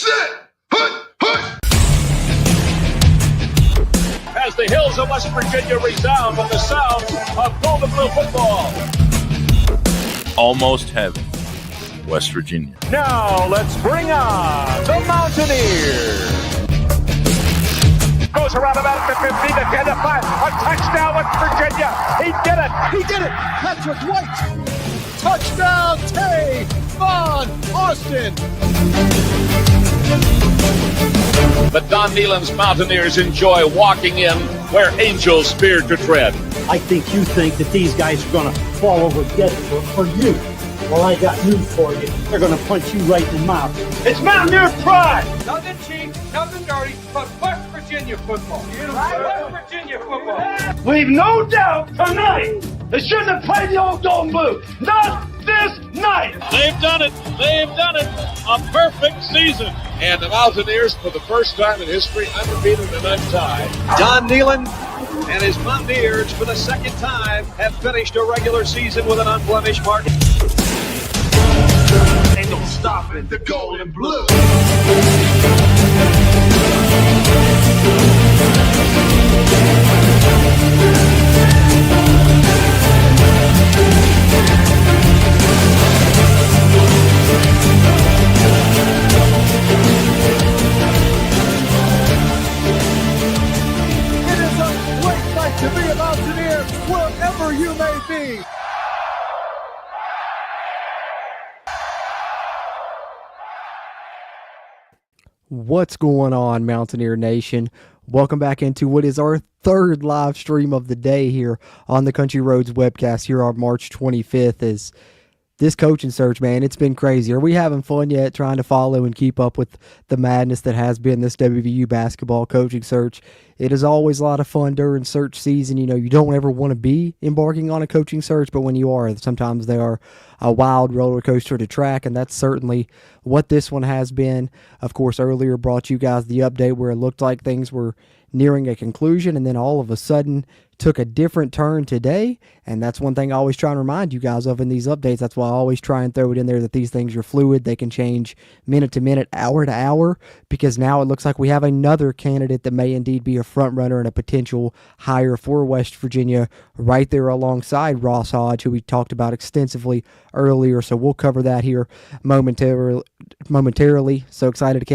set, hut, hut. As the hills of West Virginia resound with the sound of Golden Blue football. Almost heaven, West Virginia. Now let's bring on the Mountaineers. Goes around about the 50 to 10 to 5. A touchdown, West Virginia. He did it. He did it. Patrick White. Touchdown, Tay Von Austin. The Don Nehlen's Mountaineers enjoy walking in where angels feared to tread. I think you think that these guys are going to fall over dead for you. Well, I got news for you. They're going to punch you right in the mouth. It's Mountaineer pride. Nothing cheap, nothing dirty, but West Virginia football. West Virginia football. We've no doubt tonight they shouldn't have played the old Golden Blue. Not this night. They've done it. They've done it. A perfect season. And the Mountaineers, for the first time in history, undefeated and untied. Don Nehlen and his Mountaineers, for the second time, have finished a regular season with an unblemished mark. Ain't no stopping the Golden Blue. It is a great night to be a Mountaineer wherever you may be. What's going on, Mountaineer Nation? Welcome back into what is our third live stream of the day here on the Country Roads webcast here on March 25th. Is this coaching search, man, it's been crazy. Are we having fun yet trying to follow and keep up with the madness that has been this WVU basketball coaching search? It is always a lot of fun during search season. You know, you don't ever want to be embarking on a coaching search, but when you are, sometimes they are a wild roller coaster to track, and that's certainly what this one has been. Of course, earlier brought you guys the update where it looked like things were nearing a conclusion, and then all of a sudden took a different turn today. And that's one thing I always try and remind you guys of in these updates. That's why I always try and throw it in there that these things are fluid. They can change minute to minute, hour to hour, because now it looks like we have another candidate that may indeed be a front runner and a potential hire for West Virginia right there alongside Ross Hodge, who we talked about extensively earlier. So we'll cover that here momentarily. So excited I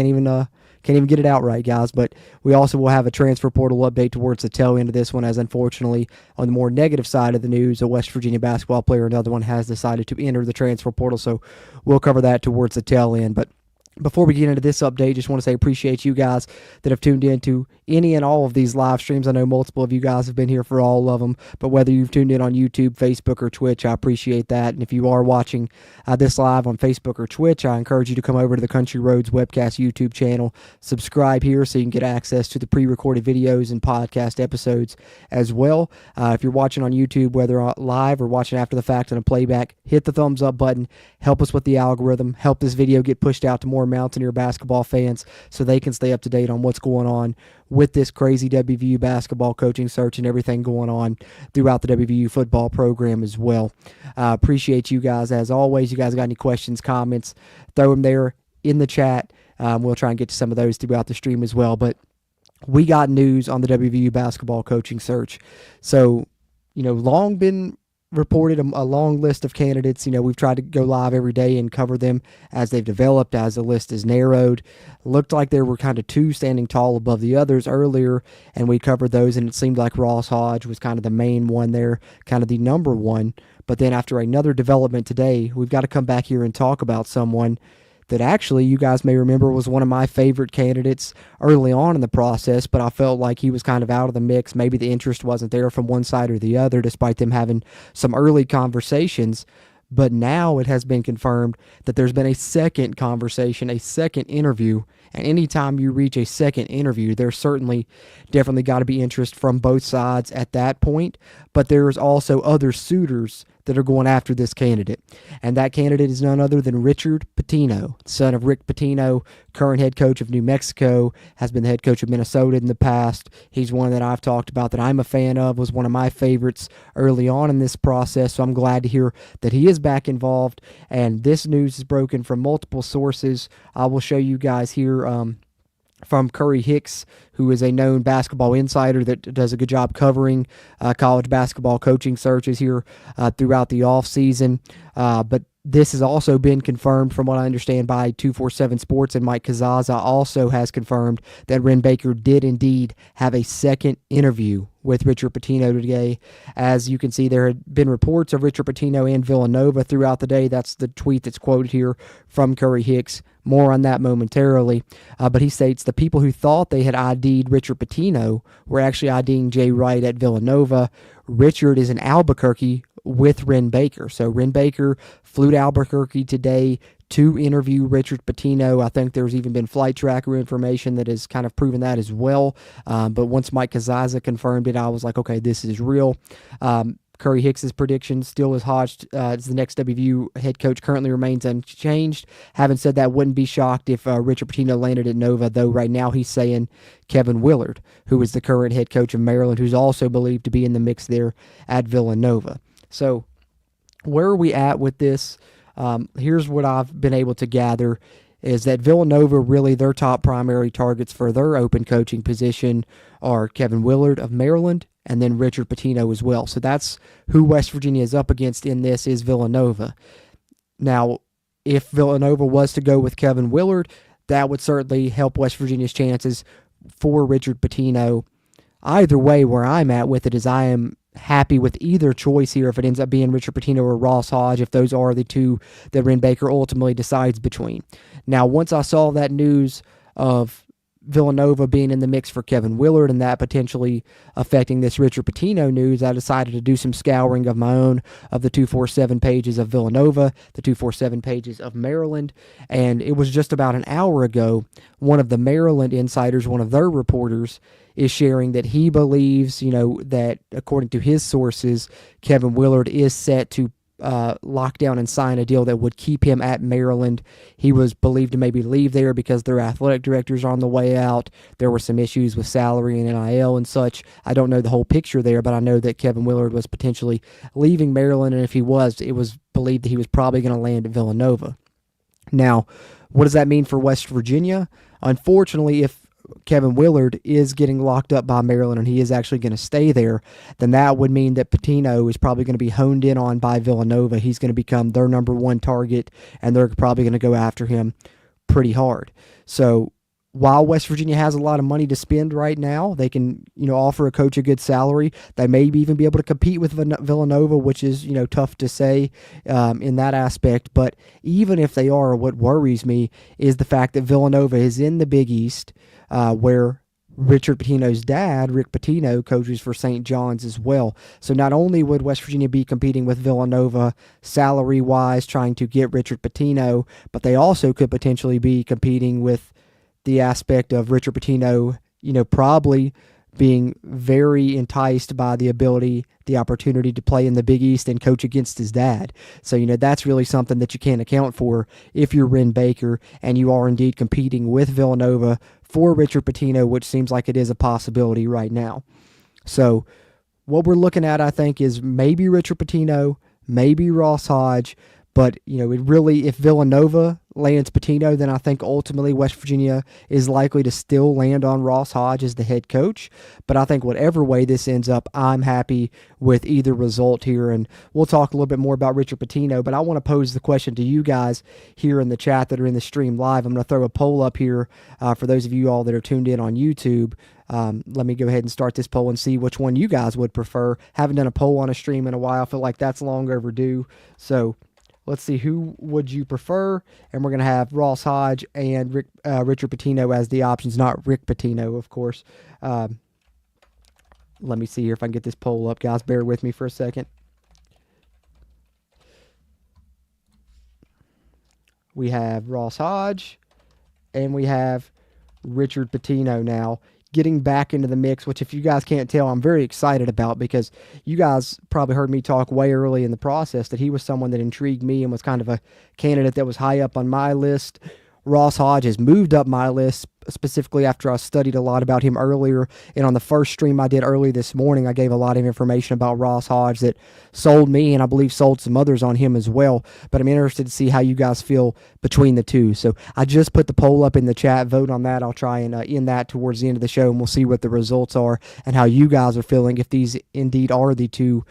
can't even get it out right, guys. But we also will have a transfer portal update towards the tail end of this one, as unfortunately, on the more negative side of the news, a West Virginia basketball player, another one, has decided to enter the transfer portal. So we'll cover that towards the tail end. But before we get into this update, just want to say appreciate you guys that have tuned in to any and all of these live streams. I know multiple of you guys have been here for all of them, but whether you've tuned in on YouTube, Facebook, or Twitch, I appreciate that. And if you are watching this live on Facebook or Twitch, I encourage you to come over to the Country Roads webcast YouTube channel, subscribe here so you can get access to the pre-recorded videos and podcast episodes as well. If you're watching on YouTube, whether live or watching after the fact on a playback, hit the thumbs up button, help us with the algorithm, help this video get pushed out to more Mountaineer basketball fans so they can stay up to date on what's going on with this crazy WVU basketball coaching search and everything going on throughout the WVU football program as well. Appreciate you guys as always. You guys got any questions, comments, throw them there in the chat. We'll try and get to some of those throughout the stream as well. But we got news on the WVU basketball coaching search. So, long been reported a long list of candidates. We've tried to go live every day and cover them as they've developed, as the list is narrowed. Looked like there were kind of two standing tall above the others earlier, and we covered those, and it seemed like Ross Hodge was kind of the main one there, kind of the number one. But then after another development today, we've got to come back here and talk about someone that actually you guys may remember was one of my favorite candidates early on in the process, but I felt like he was kind of out of the mix. Maybe the interest wasn't there from one side or the other, despite them having some early conversations. But now it has been confirmed that there's been a second conversation, a second interview. And anytime you reach a second interview, there's definitely got to be interest from both sides at that point. But there's also other suitors that are going after this candidate. And that candidate is none other than Richard Pitino, son of Rick Pitino, current head coach of New Mexico, has been the head coach of Minnesota in the past. He's one that I've talked about that I'm a fan of, was one of my favorites early on in this process, so I'm glad to hear that he is back involved. And this news is broken from multiple sources. I will show you guys here from Curry Hicks, who is a known basketball insider that does a good job covering college basketball coaching searches here throughout the offseason. But this has also been confirmed, from what I understand, by 247 Sports, and Mike Kazaza also has confirmed that Wren Baker did indeed have a second interview with Richard Pitino today. As you can see, there had been reports of Richard Pitino and Villanova throughout the day. That's the tweet that's quoted here from Curry Hicks. More on that momentarily. But he states the people who thought they had ID'd Richard Pitino were actually IDing Jay Wright at Villanova. Richard is in Albuquerque with Wren Baker. So Wren Baker flew to Albuquerque today to interview Richard Pitino. I think there's even been flight tracker information that has kind of proven that as well. But once Mike Kazaza confirmed it, I was like, okay, this is real. Curry Hicks's prediction still is Hodge as the next WVU head coach currently remains unchanged. Having said that, wouldn't be shocked if Richard Pitino landed at Nova, though right now he's saying Kevin Willard, who is the current head coach of Maryland, who's also believed to be in the mix there at Villanova. So where are we at with this? Here's what I've been able to gather is that Villanova, really their top primary targets for their open coaching position are Kevin Willard of Maryland and then Richard Pitino as well. So that's who West Virginia is up against in this, is Villanova. Now, if Villanova was to go with Kevin Willard, that would certainly help West Virginia's chances for Richard Pitino. Either way, where I'm at with it is I am happy with either choice here if it ends up being Richard Pitino or Ross Hodge, if those are the two that Wren Baker ultimately decides between. Now, once I saw that news of Villanova being in the mix for Kevin Willard and that potentially affecting this Richard Pitino news, I decided to do some scouring of my own of the 247 pages of Villanova, the 247 pages of Maryland, and it was just about an hour ago, one of the Maryland insiders, one of their reporters, is sharing that he believes, that according to his sources, Kevin Willard is set to lock down and sign a deal that would keep him at Maryland. He was believed to maybe leave there because their athletic director's on the way out. There were some issues with salary and NIL and such. I don't know the whole picture there, but I know that Kevin Willard was potentially leaving Maryland, and if he was, it was believed that he was probably going to land at Villanova. Now, what does that mean for West Virginia? Unfortunately, if Kevin Willard is getting locked up by Maryland and he is actually going to stay there, then that would mean that Pitino is probably going to be honed in on by Villanova. He's going to become their number one target, and they're probably going to go after him pretty hard. So while West Virginia has a lot of money to spend right now, they can, offer a coach a good salary. They may even be able to compete with Villanova, which is, tough to say in that aspect. But even if they are, what worries me is the fact that Villanova is in the Big East, where Richard Pitino's dad, Rick Pitino, coaches for St. John's as well. So not only would West Virginia be competing with Villanova salary-wise, trying to get Richard Pitino, but they also could potentially be competing with the aspect of Richard Pitino, probably being very enticed by the opportunity to play in the Big East and coach against his dad. So, that's really something that you can't account for if you're Wren Baker and you are indeed competing with Villanova for Richard Pitino, which seems like it is a possibility right now. So what we're looking at, I think, is maybe Richard Pitino, maybe Ross Hodge, but, it really, if Villanova lands Pitino, then I think ultimately West Virginia is likely to still land on Ross Hodge as the head coach. But I think whatever way this ends up, I'm happy with either result here. And we'll talk a little bit more about Richard Pitino, but I want to pose the question to you guys here in the chat that are in the stream live. I'm going to throw a poll up here for those of you all that are tuned in on YouTube. Let me go ahead and start this poll and see which one you guys would prefer. Haven't done a poll on a stream in a while. I feel like that's long overdue. So let's see, who would you prefer? And we're going to have Ross Hodge and Richard Pitino as the options, not Rick Pitino, of course. Let me see here if I can get this poll up, guys. Bear with me for a second. We have Ross Hodge, and we have Richard Pitino now. getting back into the mix, which if you guys can't tell, I'm very excited about, because you guys probably heard me talk way early in the process that he was someone that intrigued me and was kind of a candidate that was high up on my list. Ross Hodge has moved up my list, specifically after I studied a lot about him earlier. And on the first stream I did early this morning, I gave a lot of information about Ross Hodge that sold me, and I believe sold some others on him as well. But I'm interested to see how you guys feel between the two. So I just put the poll up in the chat. Vote on that. I'll try and end that towards the end of the show, and we'll see what the results are and how you guys are feeling, if these indeed are the two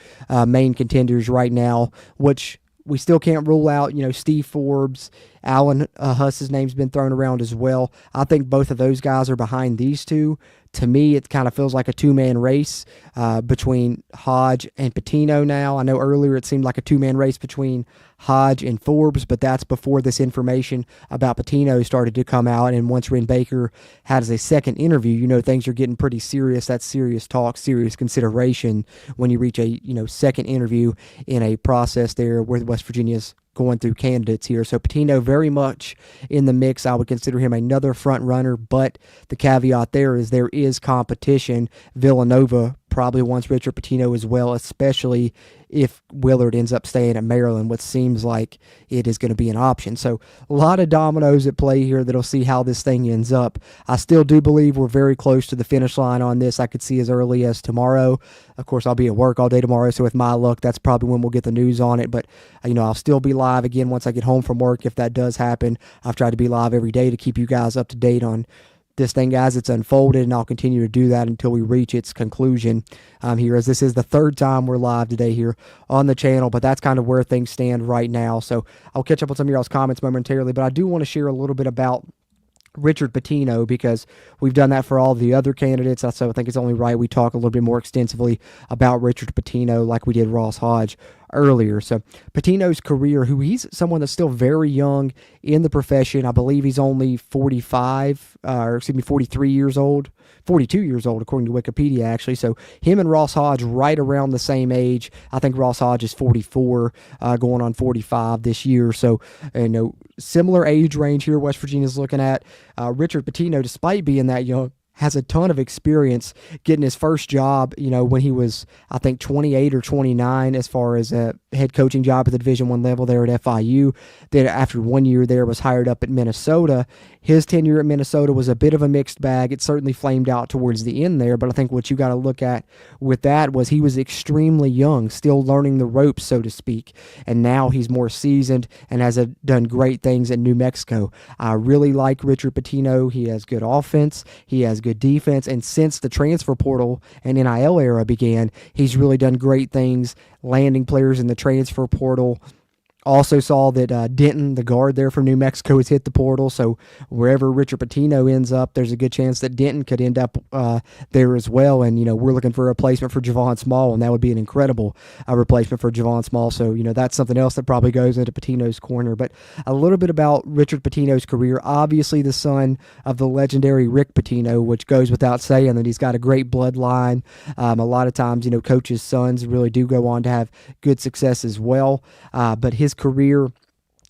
main contenders right now, which we still can't rule out. Steve Forbes, Alan Huss's name's been thrown around as well. I think both of those guys are behind these two. To me, it kind of feels like a two-man race between Hodge and Pitino now. I know earlier it seemed like a two-man race between Hodge and Forbes, but that's before this information about Pitino started to come out. And once Ren Baker has a second interview, things are getting pretty serious. That's serious talk, serious consideration when you reach a second interview in a process there where West Virginia's going through candidates here. So Pitino very much in the mix. I would consider him another front runner, but the caveat there is competition. Villanova probably wants Richard Pitino as well, especially if Willard ends up staying at Maryland, which seems like it is going to be an option. So a lot of dominoes at play here that'll see how this thing ends up. I still do believe we're very close to the finish line on this. I could see as early as tomorrow. Of course, I'll be at work all day tomorrow, so with my luck, that's probably when we'll get the news on it. But, I'll still be live again once I get home from work if that does happen. I've tried to be live every day to keep you guys up to date on this thing as it's unfolded, and I'll continue to do that until we reach its conclusion here, as this is the third time we're live today here on the channel. But that's kind of where things stand right now. So I'll catch up with some of y'all's comments momentarily, but I do want to share a little bit about Richard Pitino, because we've done that for all the other candidates. So I think it's only right we talk a little bit more extensively about Richard Pitino like we did Ross Hodge earlier. So Pitino's career, he's someone that's still very young in the profession. I believe he's only 43 years old, 42 years old, according to Wikipedia, actually. So him and Ross Hodge right around the same age. I think Ross Hodge is 44, going on 45 this year. So, similar age range here West Virginia's looking at. Richard Pitino, despite being that young, has a ton of experience getting his first job, when he was, I think, 28 or 29 as far as a head coaching job at the Division I level there at FIU. Then after 1 year there was hired up at Minnesota. His tenure at Minnesota was a bit of a mixed bag. It certainly flamed out towards the end there, but I think what you got to look at with that was he was extremely young, still learning the ropes, so to speak, and now he's more seasoned and has done great things in New Mexico. I really like Richard Pitino. He has good offense. He has good defense, and since the transfer portal and NIL era began, he's really done great things, landing players in the transfer portal. Also saw that Denton, the guard there from New Mexico, has hit the portal, so wherever Richard Pitino ends up, there's a good chance that Denton could end up there as well. And, we're looking for a replacement for Javon Small, and that would be an incredible replacement for Javon Small. So, that's something else that probably goes into Pitino's corner. But a little bit about Richard Pitino's career. Obviously the son of the legendary Rick Pitino, which goes without saying that he's got a great bloodline. A lot of times, coaches' sons really do go on to have good success as well. But his career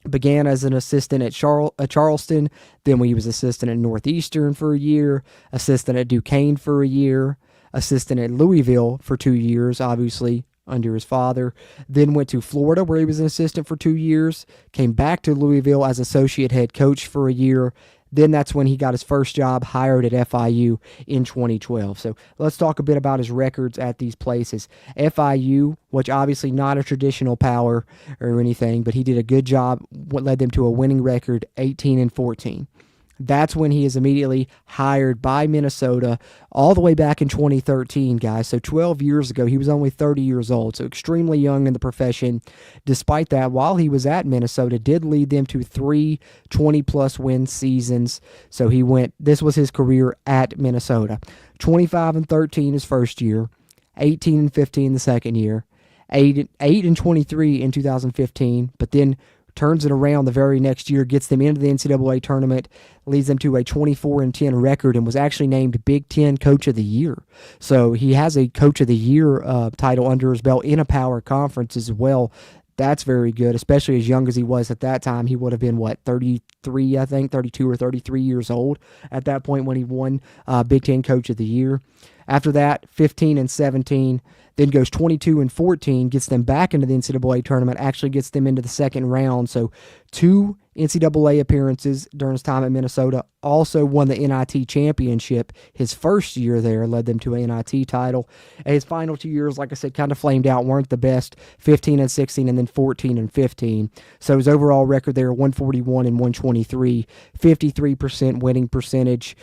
began as an assistant at Charleston, then when he was assistant at Northeastern for a year, assistant at Duquesne for a year, assistant at Louisville for 2 years, obviously under his father, then went to Florida where he was an assistant for 2 years, came back to Louisville as associate head coach for a year. Then that's when he got his first job hired at FIU in 2012. So let's talk a bit about his records at these places. FIU, which obviously not a traditional power or anything, but he did a good job, what led them to a winning record, 18-14. That's when he is immediately hired by Minnesota all the way back in 2013, guys. So 12 years ago, he was only 30 years old, so extremely young in the profession. Despite that, while he was at Minnesota, did lead them to 3 20-plus win seasons. So this was his career at Minnesota. 25-13 his first year, 18-15 the second year, 8-23 in 2015, but then turns it around the very next year, gets them into the NCAA tournament, leads them to a 24-10 record, and was actually named Big Ten Coach of the Year. So he has a Coach of the Year title under his belt in a power conference as well. That's very good, especially as young as he was at that time. He would have been, 33, I think, 32 or 33 years old at that point when he won Big Ten Coach of the Year. After that, 15 and 17, then goes 22 and 14, gets them back into the NCAA tournament, actually gets them into the second round. So 2 NCAA appearances during his time at Minnesota. Also won the NIT championship his first year there, led them to an NIT title. And his final 2 years, like I said, kind of flamed out, weren't the best, 15 and 16 and then 14 and 15. So his overall record there, 141 and 123, 53% winning percentage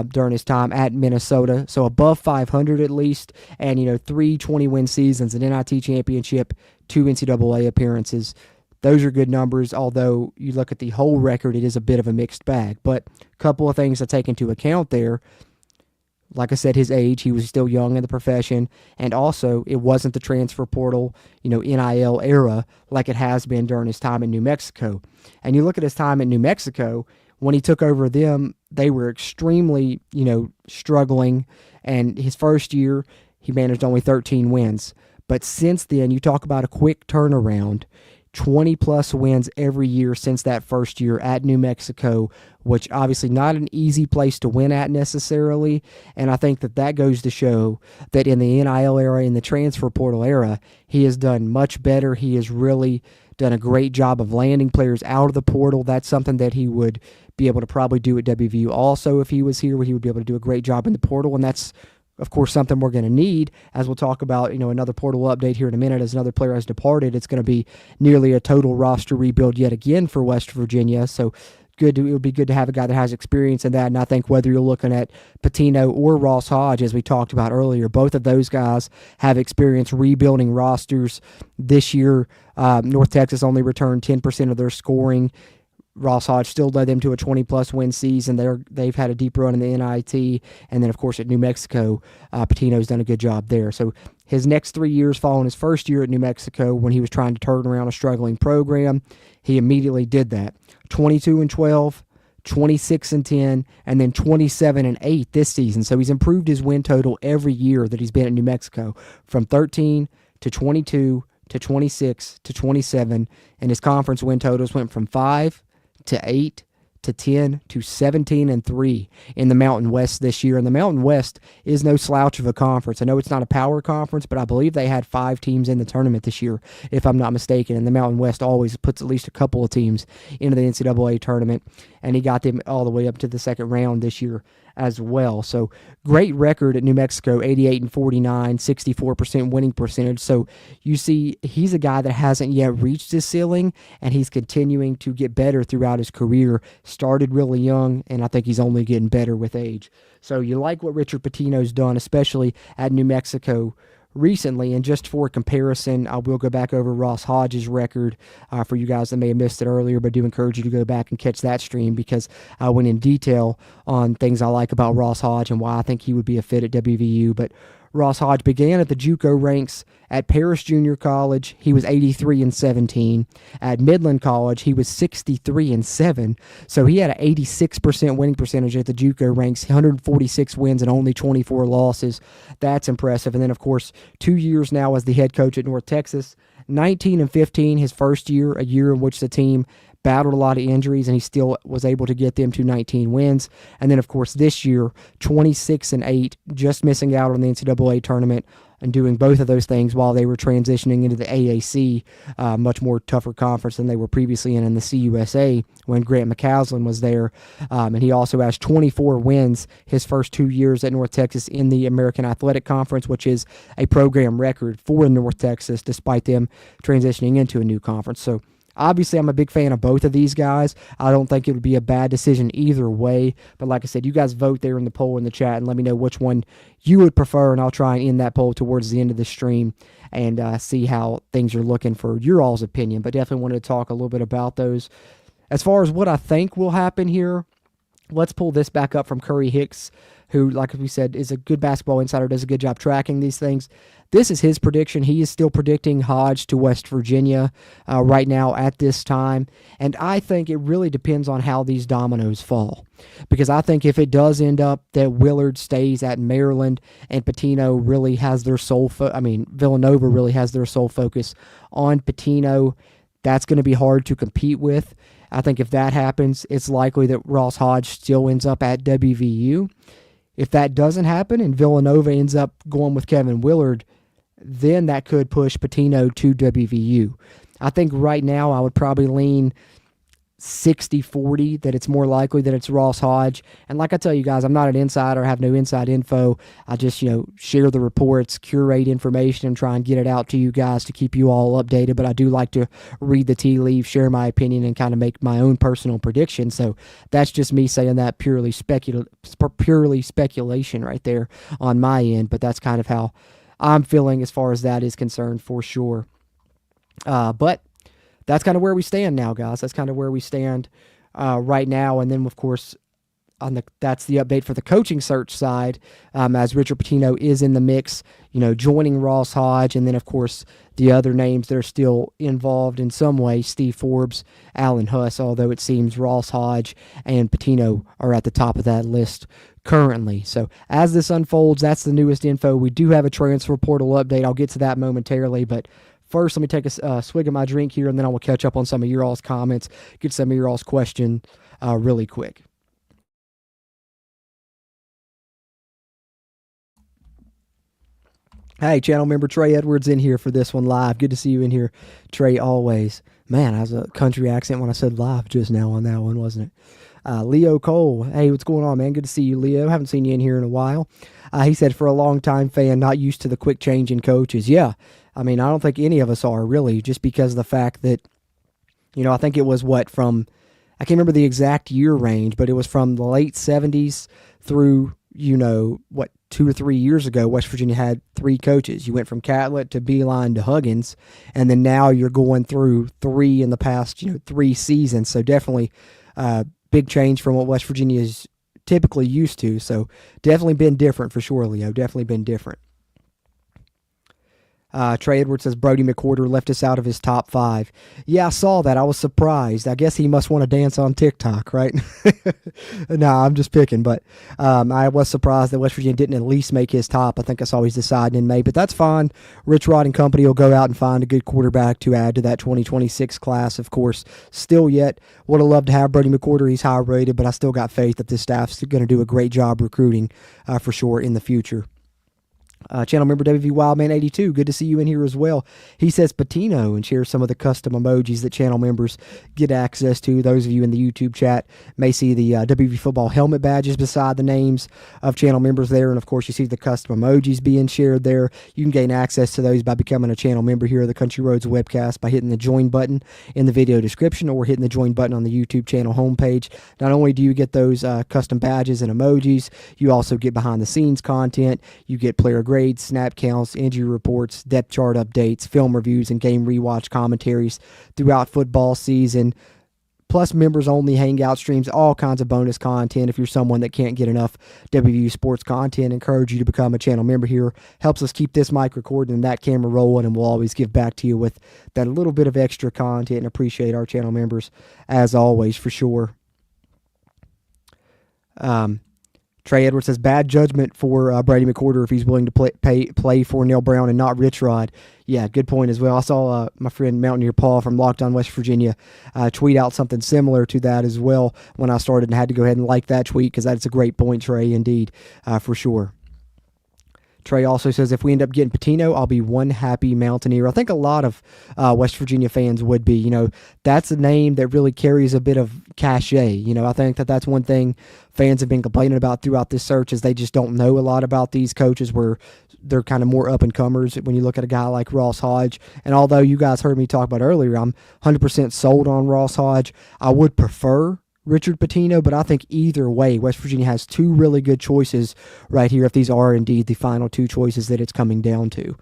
during his time at Minnesota. So above 500 at least, and 3 20-win seasons, an NIT championship, 2 NCAA appearances. Those are good numbers, although you look at the whole record, it is a bit of a mixed bag. But a couple of things to take into account there. Like I said, his age, he was still young in the profession, and also it wasn't the transfer portal, NIL era like it has been during his time in New Mexico. And you look at his time in New Mexico, when he took over them, they were extremely, struggling, and his first year, he managed only 13 wins. But since then, you talk about a quick turnaround, 20-plus wins every year since that first year at New Mexico, which obviously not an easy place to win at necessarily, and I think that goes to show that in the NIL era, in the transfer portal era, he has done much better. He has really done a great job of landing players out of the portal. That's something that he would be able to probably do at WVU also if he was here, where he would be able to do a great job in the portal, and that's of course, something we're going to need, as we'll talk about, another portal update here in a minute as another player has departed. It's going to be nearly a total roster rebuild yet again for West Virginia. So it would be good to have a guy that has experience in that. And I think whether you're looking at Pitino or Ross Hodge, as we talked about earlier, both of those guys have experience rebuilding rosters. This year, North Texas only returned 10% of their scoring. Ross Hodge still led them to a 20-plus win season. They've had a deep run in the NIT. And then, of course, at New Mexico, Pitino's done a good job there. So his next 3 years following his first year at New Mexico, when he was trying to turn around a struggling program, he immediately did that. 22 and 12, 26 and 10, and then 27 and 8 this season. So he's improved his win total every year that he's been at New Mexico, from 13 to 22 to 26 to 27. And his conference win totals went from 5 to 8 to 10 to 17 and 3 in the Mountain West this year. And the Mountain West is no slouch of a conference. I know it's not a power conference, but I believe they had 5 teams in the tournament this year, if I'm not mistaken. And the Mountain West always puts at least a couple of teams into the NCAA tournament, and he got them all the way up to the second round this year as well. So great record at New Mexico, 88 and 49, 64% winning percentage. So you see, he's a guy that hasn't yet reached his ceiling, and he's continuing to get better throughout his career. Started really young, and I think he's only getting better with age. So you like what Richard Pitino's done, especially at New Mexico recently. And just for comparison, I will go back over Ross Hodge's record for you guys that may have missed it earlier, but I do encourage you to go back and catch that stream, because I went in detail on things I like about Ross Hodge and why I think he would be a fit at WVU. But Ross Hodge began at the JUCO ranks at Paris Junior College. He was 83 and 17. At Midland College, he was 63 and 7. So he had an 86% winning percentage at the JUCO ranks, 146 wins and only 24 losses. That's impressive. And then, of course, 2 years now as the head coach at North Texas. 19 and 15 his first year, a year in which the team battled a lot of injuries, and he still was able to get them to 19 wins. And then, of course, this year, 26 and 8, just missing out on the NCAA tournament and doing both of those things while they were transitioning into the AAC, much more tougher conference than they were previously in the CUSA when Grant McCaslin was there. And he also has 24 wins his first 2 years at North Texas in the American Athletic Conference, which is a program record for North Texas, despite them transitioning into a new conference. So obviously, I'm a big fan of both of these guys. I don't think it would be a bad decision either way. But like I said, you guys vote there in the poll in the chat and let me know which one you would prefer, and I'll try and end that poll towards the end of the stream and see how things are looking for your all's opinion. But definitely wanted to talk a little bit about those. As far as what I think will happen here, Let's pull this back up from Curry Hicks, who, like we said, is a good basketball insider, does a good job tracking these things. This is his prediction. He is still predicting Hodge to West Virginia right now at this time. And I think it really depends on how these dominoes fall. Because I think if it does end up that Willard stays at Maryland and Pitino really has their Villanova really has their sole focus on Pitino, that's going to be hard to compete with. I think if that happens, it's likely that Ross Hodge still ends up at WVU. If that doesn't happen and Villanova ends up going with Kevin Willard, then that could push Pitino to WVU. I think right now I would probably lean 60-40 that it's more likely that it's Ross Hodge. And like I tell you guys, I'm not an insider. I have no inside info. I just, share the reports, curate information, and try and get it out to you guys to keep you all updated. But I do like to read the tea leaves, share my opinion, and kind of make my own personal prediction. So that's just me saying that purely speculation right there on my end. But that's kind of how I'm feeling as far as that is concerned for sure. But that's kind of where we stand now, guys. That's kind of where we stand right now. And then, of course, that's the update for the coaching search side, as Richard Pitino is in the mix, joining Ross Hodge. And then, of course, the other names that are still involved in some way, Steve Forbes, Alan Huss, although it seems Ross Hodge and Pitino are at the top of that list currently. So as this unfolds, that's the newest info. We do have a transfer portal update. I'll get to that momentarily, but first, let me take a swig of my drink here, and then I will catch up on some of your all's comments, get some of your all's question really quick. Hey, channel member Trey Edwards in here for this one live. Good to see you in here, Trey, always. Man, I was a country accent when I said live just now on that one, wasn't it? Leo Cole, hey, what's going on, man? Good to see you, Leo. Haven't seen you in here in a while. He said, for a long-time fan, not used to the quick change in coaches. Yeah, I mean, I don't think any of us are, really, just because of the fact that, I think it was I can't remember the exact year range, but it was from the late 70s through, 2 or 3 years ago, West Virginia had 3 coaches. You went from Catlett to Beeline to Huggins, and then now you're going through 3 in the past, 3 seasons. So definitely big change from what West Virginia is typically used to. So definitely been different for sure, Leo. Definitely been different. Trey Edwards says Brody McWhorter left us out of his top 5. Yeah, I saw that. I was surprised. I guess he must want to dance on TikTok, right? No, I'm just picking. But I was surprised that West Virginia didn't at least make his top. I think I saw he's deciding in May. But that's fine. Rich Rod and company will go out and find a good quarterback to add to that 2026 class, of course. Still yet, would have loved to have Brody McWhorter. He's high rated, but I still got faith that this staff's going to do a great job recruiting for sure in the future. Channel member WV Wildman82, good to see you in here as well. He says Pitino and shares some of the custom emojis that channel members get access to. Those of you in the YouTube chat may see the WV football helmet badges beside the names of channel members there. And of course, you see the custom emojis being shared there. You can gain access to those by becoming a channel member here of the Country Roads webcast by hitting the join button in the video description or hitting the join button on the YouTube channel homepage. Not only do you get those custom badges and emojis, you also get behind the scenes content. You get player grades, snap counts, injury reports, depth chart updates, film reviews, and game rewatch commentaries throughout football season, plus members-only hangout streams, all kinds of bonus content. If you're someone that can't get enough WVU sports content, I encourage you to become a channel member here. Helps us keep this mic recording and that camera rolling, and we'll always give back to you with that little bit of extra content and appreciate our channel members as always, for sure. Trey Edwards says, bad judgment for Brady McWhorter if he's willing to play for Neil Brown and not Rich Rod. Yeah, good point as well. I saw my friend Mountaineer Paul from Locked On West Virginia tweet out something similar to that as well when I started, and had to go ahead and like that tweet because that's a great point, Trey, indeed, for sure. Trey also says, if we end up getting Pitino, I'll be one happy Mountaineer. I think a lot of West Virginia fans would be. That's a name that really carries a bit of cachet. I think that's one thing fans have been complaining about throughout this search is they just don't know a lot about these coaches where they're kind of more up-and-comers when you look at a guy like Ross Hodge. And although you guys heard me talk about earlier, I'm 100% sold on Ross Hodge. I would prefer Richard Pitino, but I think either way, West Virginia has 2 really good choices right here if these are indeed the final 2 choices that it's coming down to.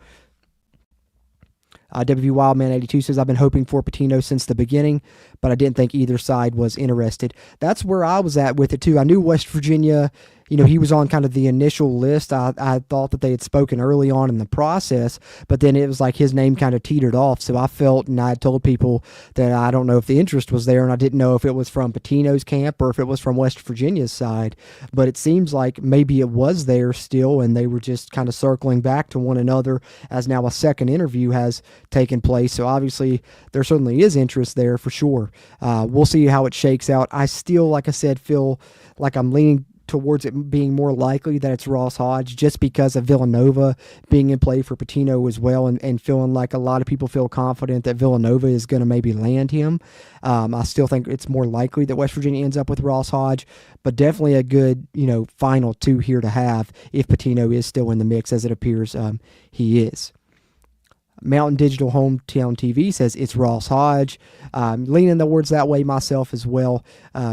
WV Wildman 82 says, I've been hoping for Pitino since the beginning, but I didn't think either side was interested. That's where I was at with it too. I knew West Virginia, he was on kind of the initial list. I thought that they had spoken early on in the process, but then it was like his name kind of teetered off. So I felt, and I had told people that I don't know if the interest was there, and I didn't know if it was from Pitino's camp or if it was from West Virginia's side. But it seems like maybe it was there still, and they were just kind of circling back to one another as now a second interview has taken place. So obviously there certainly is interest there for sure. We'll see how it shakes out. I still, like I said, feel like I'm leaning towards it being more likely that it's Ross Hodge, just because of Villanova being in play for Pitino as well, and feeling like a lot of people feel confident that Villanova is going to maybe land him. I still think it's more likely that West Virginia ends up with Ross Hodge, but definitely a good, final two here to have if Pitino is still in the mix, as it appears he is. Mountain Digital Hometown TV says it's Ross Hodge. Leaning towards that way myself as well,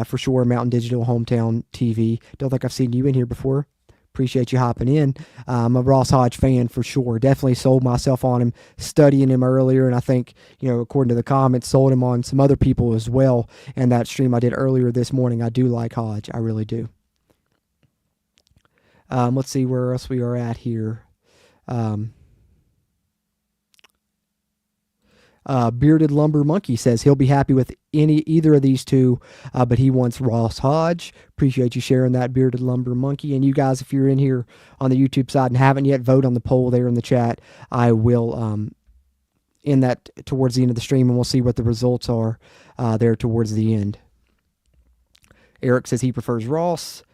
for sure. Mountain Digital Hometown TV. Don't think I've seen you in here before. Appreciate you hopping in. I'm a Ross Hodge fan for sure. Definitely sold myself on him, studying him earlier, and I think, according to the comments, sold him on some other people as well. And that stream I did earlier this morning, I do like Hodge. I really do. Let's see where else we are at here. Bearded Lumber Monkey says he'll be happy with either of these two, but he wants Ross Hodge. Appreciate you sharing that, Bearded Lumber Monkey. And you guys, if you're in here on the YouTube side and haven't yet, vote on the poll there in the chat. I will end that towards the end of the stream, and we'll see what the results are there towards the end. Eric says he prefers Ross.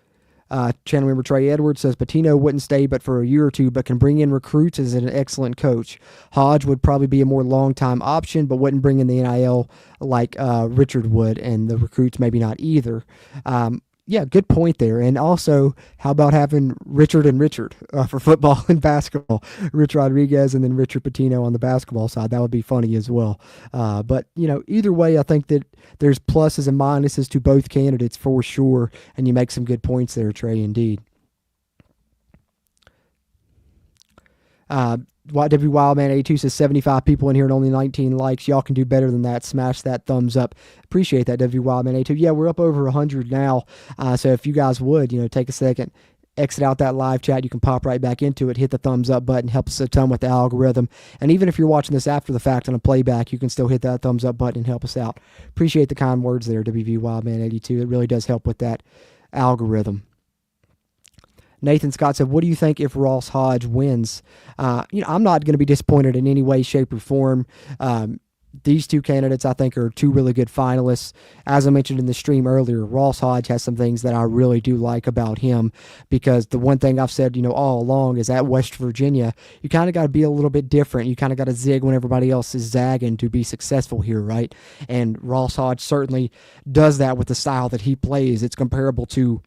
Channel member Trey Edwards says Pitino wouldn't stay but for a year or two, but can bring in recruits as an excellent coach. Hodge would probably be a more long-time option, but wouldn't bring in the NIL like Richard would, and the recruits maybe not either. Yeah, good point there. And also, how about having Richard and Richard for football and basketball? Rich Rodriguez and then Richard Pitino on the basketball side. That would be funny as well. But, either way, I think that there's pluses and minuses to both candidates for sure. And you make some good points there, Trey, indeed. YW Wildman 82 says 75 people in here and only 19 likes. Y'all can do better than that. Smash that thumbs up. Appreciate that, W Wildman 82. Yeah, we're up over 100 now. So if you guys would, take a second, exit out that live chat. You can pop right back into it. Hit the thumbs up button. Helps us a ton with the algorithm. And even if you're watching this after the fact on a playback, you can still hit that thumbs up button and help us out. Appreciate the kind words there, WV Wildman 82. It really does help with that algorithm. Nathan Scott said, what do you think if Ross Hodge wins? I'm not going to be disappointed in any way, shape, or form. These two candidates, I think, are two really good finalists. As I mentioned in the stream earlier, Ross Hodge has some things that I really do like about him, because the one thing I've said, all along is at West Virginia, you kind of got to be a little bit different. You kind of got to zig when everybody else is zagging to be successful here, right? And Ross Hodge certainly does that with the style that he plays. It's comparable to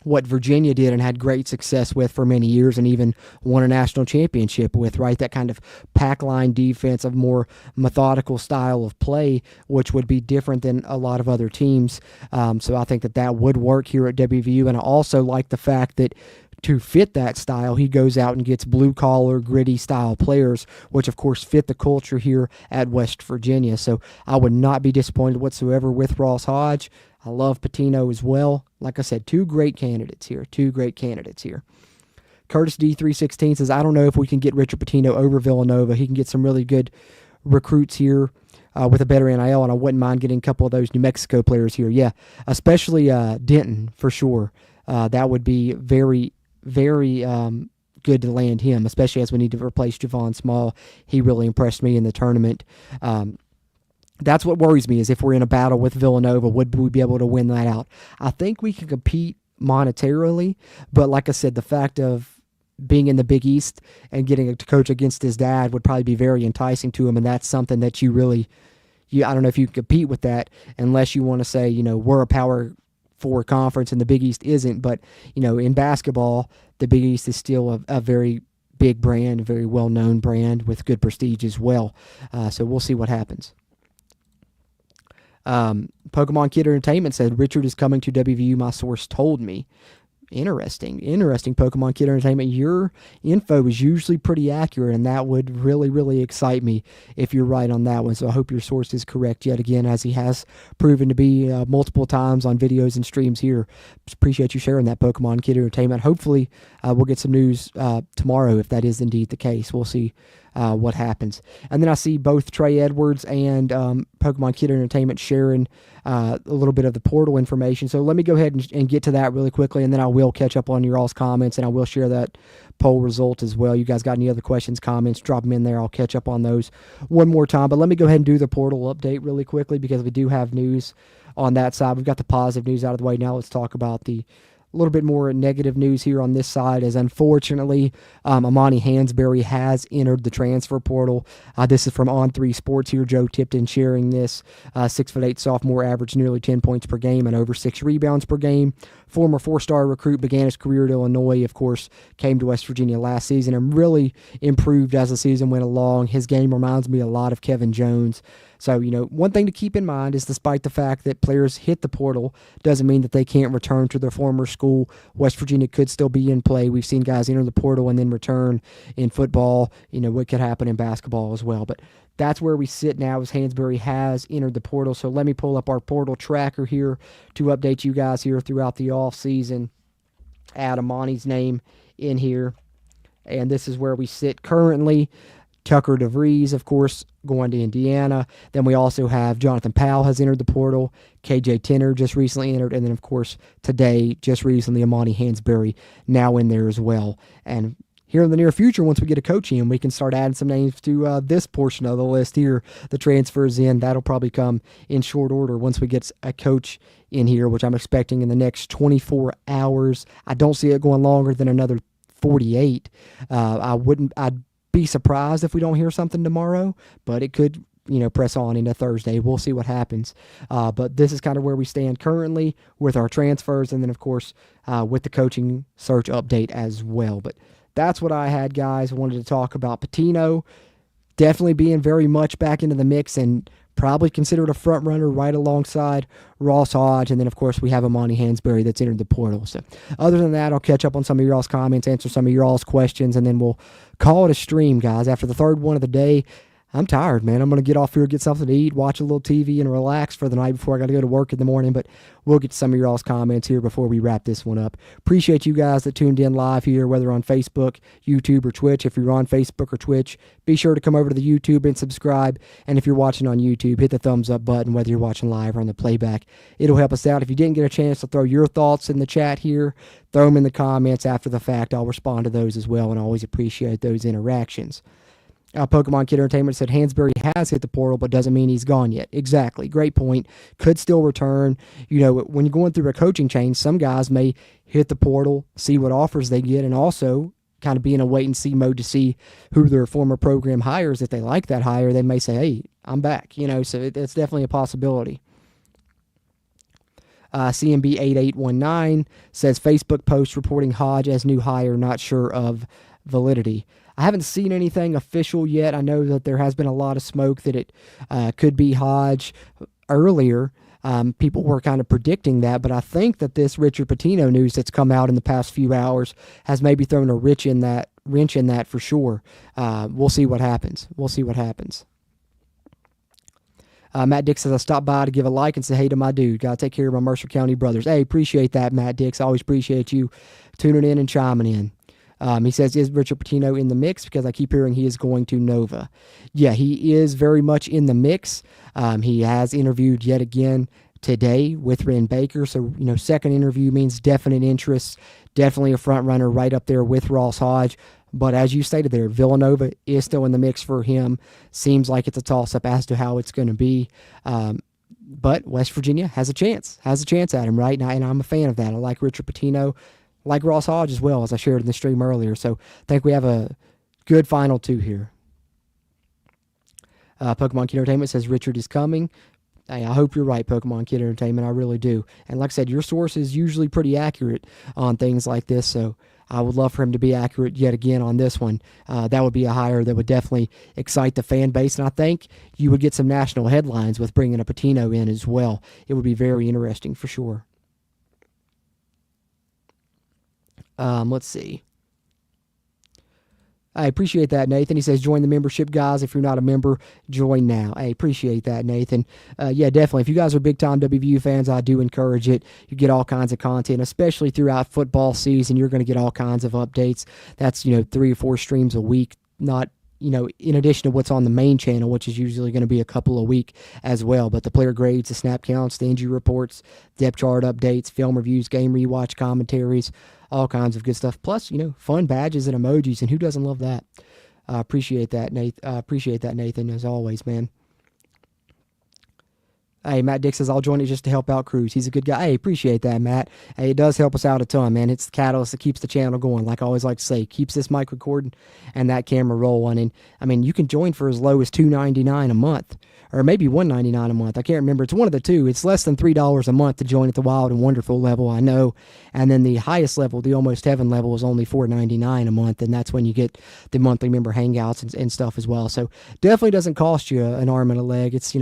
what Virginia did and had great success with for many years, and even won a national championship with, right? That kind of pack line defense, of more methodical style of play, which would be different than a lot of other teams. So I think that would work here at WVU. And I also like the fact that to fit that style, he goes out and gets blue-collar, gritty style players, which of course fit the culture here at West Virginia. So I would not be disappointed whatsoever with Ross Hodge. I love Pitino as well. Like I said, two great candidates here. Curtis D316 says, I don't know if we can get Richard Pitino over Villanova. He can get some really good recruits here with a better NIL, and I wouldn't mind getting a couple of those New Mexico players here. Yeah, especially Denton, for sure. That would be very, very good to land him, especially as we need to replace Javon Small. He really impressed me in the tournament. That's what worries me, is if we're in a battle with Villanova, would we be able to win that out? I think we can compete monetarily, but like I said, the fact of being in the Big East and getting to coach against his dad would probably be very enticing to him, and that's something that I don't know if you can compete with that unless you want to say, we're a Power 4 conference and the Big East isn't, but, in basketball, the Big East is still a very big brand, a very well-known brand with good prestige as well. So we'll see what happens. Pokemon Kid Entertainment said, Richard is coming to WVU, my source told me. Interesting, Pokemon Kid Entertainment. Your info is usually pretty accurate, and that would really, really excite me if you're right on that one. So I hope your source is correct yet again, as he has proven to be multiple times on videos and streams here. Appreciate you sharing that, Pokemon Kid Entertainment. Hopefully we'll get some news tomorrow if that is indeed the case. We'll see what happens. And then I see both Trey Edwards and Pokemon Kid Entertainment sharing a little bit of the portal information. So let me go ahead and get to that really quickly, and then I will catch up on your all's comments, and I will share that poll result as well. You guys got any other questions, comments, drop them in there. I'll catch up on those one more time. But let me go ahead and do the portal update really quickly, because we do have news on that side. We've got the positive news out of the way. Now let's talk about the a little bit more negative news here on this side, as unfortunately Amani Hansberry has entered the transfer portal. This is from On3 Sports here. Joe Tipton sharing this. 6'8" sophomore, averaged nearly 10 points per game and over 6 rebounds per game. Former 4-star recruit, began his career at Illinois, of course, came to West Virginia last season and really improved as the season went along. His game reminds me a lot of Kevin Jones. So, one thing to keep in mind is, despite the fact that players hit the portal, doesn't mean that they can't return to their former school. West Virginia could still be in play. We've seen guys enter the portal and then return in football. What could happen in basketball as well. But that's where we sit now, as Hansberry has entered the portal. So let me pull up our portal tracker here to update you guys here throughout the off season. Add Amani's name in here. And this is where we sit currently. Tucker DeVries, of course, going to Indiana. Then we also have Jonathan Powell has entered the portal. KJ Tenner just recently entered. And then, of course, today, just recently, Amani Hansberry now in there as well. And here in the near future, once we get a coach in, we can start adding some names to this portion of the list here, the transfers in. That'll probably come in short order once we get a coach in here, which I'm expecting in the next 24 hours. I don't see it going longer than another 48. I'd be surprised if we don't hear something tomorrow, but it could, press on into Thursday. We'll see what happens. But this is kind of where we stand currently with our transfers, and then, of course, with the coaching search update as well. But that's what I had, guys. I wanted to talk about Pitino definitely being very much back into the mix and probably considered a front runner right alongside Ross Hodge. And then, of course, we have Amani Hansberry that's entered the portal. So other than that, I'll catch up on some of your all's comments, answer some of your all's questions, and then we'll call it a stream, guys. After the third one of the day, I'm tired, man. I'm going to get off here, get something to eat, watch a little TV, and relax for the night before I got to go to work in the morning. But we'll get to some of your all's comments here before we wrap this one up. Appreciate you guys that tuned in live here, whether on Facebook, YouTube, or Twitch. If you're on Facebook or Twitch, be sure to come over to the YouTube and subscribe. And if you're watching on YouTube, hit the thumbs up button, whether you're watching live or on the playback. It'll help us out. If you didn't get a chance to throw your thoughts in the chat here, throw them in the comments after the fact. I'll respond to those as well, and I always appreciate those interactions. Pokemon Kid Entertainment said Hansberry has hit the portal, but doesn't mean he's gone yet. Exactly. Great point. Could still return. When you're going through a coaching change, some guys may hit the portal, see what offers they get, and also kind of be in a wait-and-see mode to see who their former program hires. If they like that hire, they may say, hey, I'm back. So it's definitely a possibility. CMB8819 says Facebook post reporting Hodge as new hire, not sure of validity. I haven't seen anything official yet. I know that there has been a lot of smoke that it could be Hodge earlier. People were kind of predicting that, but I think that this Richard Pitino news that's come out in the past few hours has maybe thrown a wrench in that for sure. We'll see what happens. Matt Dix says, I stopped by to give a like and say hey to my dude. Got to take care of my Mercer County brothers. Hey, appreciate that, Matt Dix. I always appreciate you tuning in and chiming in. He says, is Richard Pitino in the mix? Because I keep hearing he is going to Nova. Yeah, he is very much in the mix. He has interviewed yet again today with Ren Baker. So, second interview means definite interest. Definitely a front runner right up there with Ross Hodge. But as you stated there, Villanova is still in the mix for him. Seems like it's a toss-up as to how it's going to be. But West Virginia has a chance at him, right? And I'm a fan of that. I like Richard Pitino. Like Ross Hodge as well, as I shared in the stream earlier. So I think we have a good final two here. Pokemon Kid Entertainment says Richard is coming. Hey, I hope you're right, Pokemon Kid Entertainment. I really do. And like I said, your source is usually pretty accurate on things like this. So I would love for him to be accurate yet again on this one. That would be a hire that would definitely excite the fan base. And I think you would get some national headlines with bringing a Pitino in as well. It would be very interesting for sure. Let's see. I appreciate that, Nathan. He says, join the membership, guys. If you're not a member, join now. I appreciate that, Nathan. Yeah, definitely. If you guys are big-time WVU fans, I do encourage it. You get all kinds of content, especially throughout football season. You're going to get all kinds of updates. That's, 3 or 4 streams a week, not in addition to what's on the main channel, which is usually going to be a couple a week as well. But the player grades, the snap counts, the injury reports, depth chart updates, film reviews, game rewatch commentaries, all kinds of good stuff. Plus, fun badges and emojis, and who doesn't love that? Appreciate that, Nathan, as always, man. Hey, Matt Dick says, I'll join it just to help out Cruz. He's a good guy. Hey, appreciate that, Matt. Hey, it does help us out a ton, man. It's the catalyst that keeps the channel going. Like I always like to say, keeps this mic recording and that camera rolling. And, you can join for as low as $2.99 a month, or maybe $1.99 a month. I can't remember. It's one of the two. It's less than $3 a month to join at the Wild and Wonderful level, I know. And then the highest level, the Almost Heaven level, is only $4.99 a month, and that's when you get the monthly member hangouts and stuff as well. So definitely doesn't cost you an arm and a leg. It's,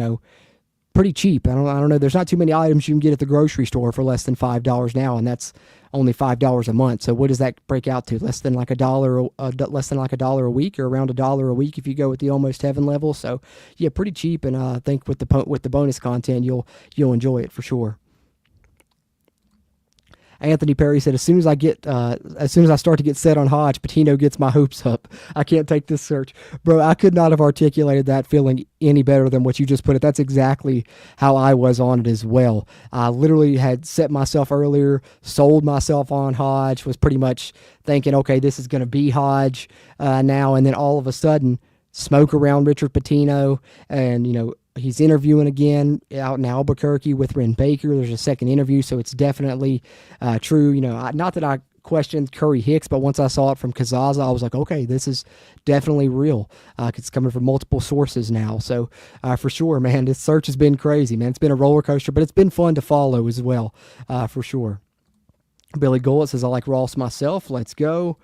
pretty cheap. I don't know. There's not too many items you can get at the grocery store for less than $5 now, and that's only $5 a month. So what does that break out to? Less than like $1 a week, or around $1 a week if you go with the Almost Heaven level. So yeah, pretty cheap, and I think with the bonus content, you'll enjoy it for sure. Anthony Perry said, as soon as I start to get set on Hodge, Pitino gets my hopes up. I can't take this search. Bro, I could not have articulated that feeling any better than what you just put it. That's exactly how I was on it as well. I literally had set myself earlier, sold myself on Hodge, was pretty much thinking, okay, this is going to be Hodge now, and then all of a sudden, smoke around Richard Pitino, and, he's interviewing again out in Albuquerque with Ren Baker. There's a second interview, so it's definitely true. Not that I questioned Curry Hicks, but once I saw it from Kazaza, I was like, okay, this is definitely real. It's coming from multiple sources now. So for sure, man, this search has been crazy, man. It's been a roller coaster, but it's been fun to follow as well, for sure. Billy Gullet says, I like Ross myself. Let's go.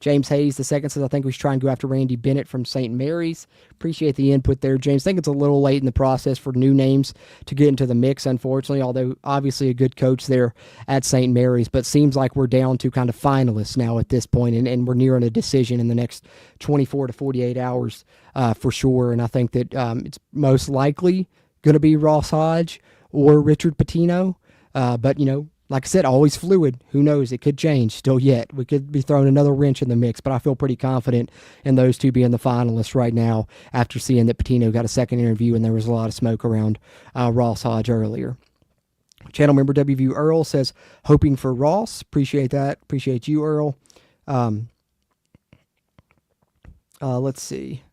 James Hayes II says, I think we should try and go after Randy Bennett from St. Mary's. Appreciate the input there, James. I think it's a little late in the process for new names to get into the mix, unfortunately, although obviously a good coach there at St. Mary's, but seems like we're down to kind of finalists now at this point, and we're nearing a decision in the next 24 to 48 hours for sure, and I think that it's most likely going to be Ross Hodge or Richard Pitino, but, like I said, always fluid. Who knows? It could change still yet. We could be throwing another wrench in the mix, but I feel pretty confident in those two being the finalists right now after seeing that Pitino got a second interview and there was a lot of smoke around Ross Hodge earlier. Channel member WVU Earl says, hoping for Ross. Appreciate that. Appreciate you, Earl. Let's see.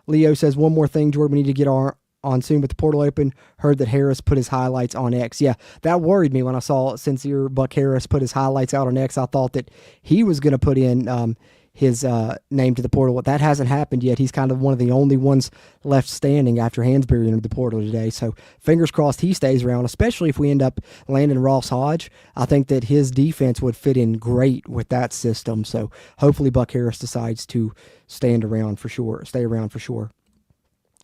Leo says, one more thing, Jordan, we need to get on soon with the portal open. Heard that Harris put his highlights on X. Yeah, that worried me when I saw Sincere Buck Harris put his highlights out on X. I thought that he was going to put in his name to the portal. That hasn't happened yet. He's kind of one of the only ones left standing after Hansberry entered the portal today. So fingers crossed he stays around, especially if we end up landing Ross Hodge. I think that his defense would fit in great with that system. So hopefully Buck Harris decides to stay around for sure.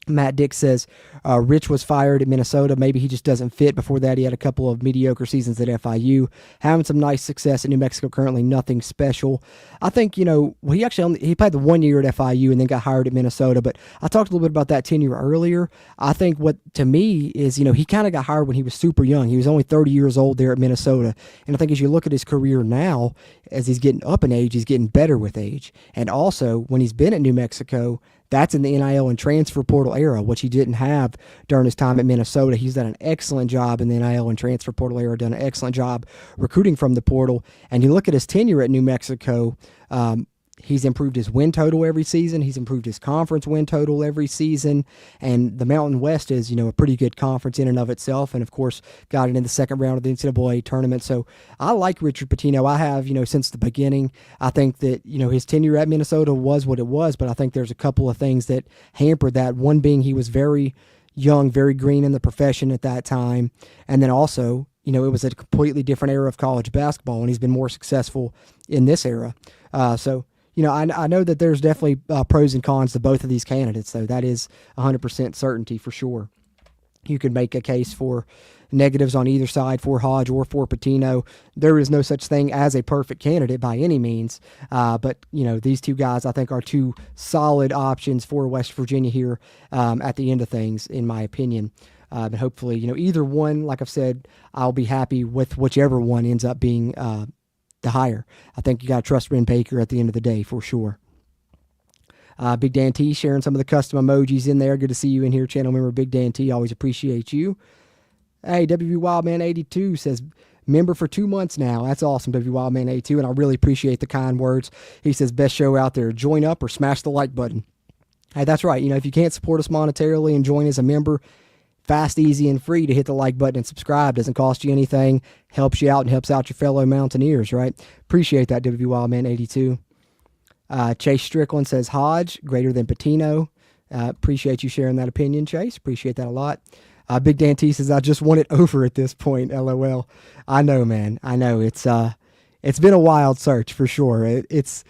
Matt Dick says, Rich was fired at Minnesota. Maybe he just doesn't fit. Before that, he had a couple of mediocre seasons at FIU. Having some nice success at New Mexico currently, nothing special. I think, he played the 1 year at FIU and then got hired at Minnesota, but I talked a little bit about that tenure earlier. I think what, to me, is, he kind of got hired when he was super young. He was only 30 years old there at Minnesota. And I think as you look at his career now, as he's getting up in age, he's getting better with age. And also, when he's been at New Mexico, that's in the NIL and transfer portal era, which he didn't have during his time at Minnesota. He's done an excellent job in the NIL and transfer portal era, done an excellent job recruiting from the portal. And you look at his tenure at New Mexico, he's improved his win total every season. He's improved his conference win total every season. And the Mountain West is, a pretty good conference in and of itself. And, of course, got it in the second round of the NCAA tournament. So I like Richard Pitino. I have, since the beginning. I think that, his tenure at Minnesota was what it was. But I think there's a couple of things that hampered that. One being he was very young, very green in the profession at that time. And then also, it was a completely different era of college basketball. And he's been more successful in this era. I know that there's definitely pros and cons to both of these candidates, though. That is 100% certainty for sure. You could make a case for negatives on either side for Hodge or for Pitino. There is no such thing as a perfect candidate by any means, but these two guys I think are two solid options for West Virginia here at the end of things, in my opinion. But hopefully, either one, like I've said, I'll be happy with whichever one ends up being the hire. I think you got to trust Ben Baker at the end of the day for sure. Big Dan T sharing some of the custom emojis in there. Good to see you in here, channel member Big Dan T. Always appreciate you. Hey, WV Wildman 82 says, member for 2 months now. That's awesome, WV Wildman 82, and I really appreciate the kind words. He says, best show out there. Join up or smash the like button. Hey, that's right. If you can't support us monetarily and join as a member, fast, easy, and free to hit the like button and subscribe. Doesn't cost you anything. Helps you out and helps out your fellow Mountaineers, right? Appreciate that, WV Wildman 82. Chase Strickland says Hodge greater than Pitino. Appreciate you sharing that opinion, Chase. Appreciate that a lot. Big Dan T says I just want it over at this point. LOL. I know, man. I know it's been a wild search for sure. It's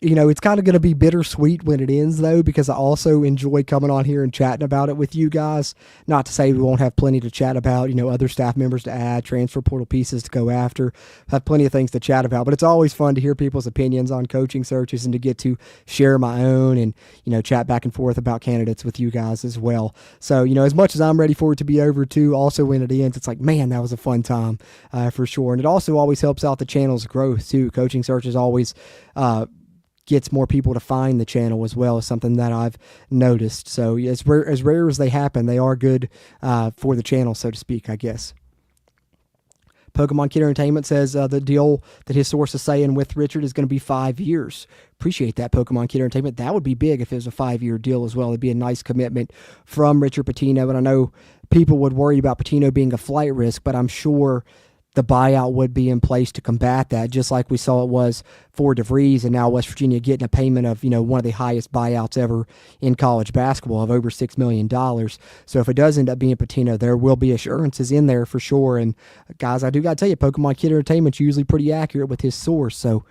kind of going to be bittersweet when it ends, though, because I also enjoy coming on here and chatting about it with you guys. Not to say we won't have plenty to chat about, other staff members to add, transfer portal pieces to go after. Have plenty of things to chat about, but it's always fun to hear people's opinions on coaching searches and to get to share my own and, chat back and forth about candidates with you guys as well. So, as much as I'm ready for it to be over, too, also when it ends, it's like, man, that was a fun time for sure. And it also always helps out the channel's growth, too. Coaching searches always gets more people to find the channel as well, is something that I've noticed. So as rare as they happen, they are good for the channel, so to speak, I guess. Pokemon Kid Entertainment says the deal that his source is saying with Richard is going to be 5 years. Appreciate that, Pokemon Kid Entertainment. That would be big if it was a 5-year deal as well. It'd be a nice commitment from Richard Pitino. And I know people would worry about Pitino being a flight risk, but I'm sure the buyout would be in place to combat that, just like we saw it was for DeVries, and now West Virginia getting a payment of, one of the highest buyouts ever in college basketball of over $6 million. So if it does end up being Pitino, there will be assurances in there for sure. And guys, I do got to tell you, Pokemon Kid Entertainment's usually pretty accurate with his source. So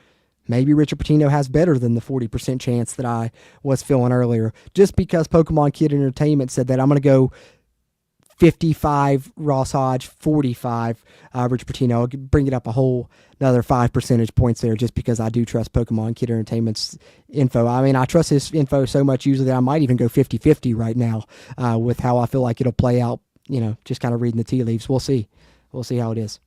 maybe Richard Pitino has better than the 40% chance that I was feeling earlier. Just because Pokemon Kid Entertainment said that, I'm going to go 55 Ross Hodge, 45 Rich Pitino. I'll bring it up another 5 percentage points there, just because I do trust Pokemon Kid Entertainment's info. I mean, I trust his info so much usually that I might even go 50-50 right now with how I feel like it'll play out, just kind of reading the tea leaves. We'll see. We'll see how it is.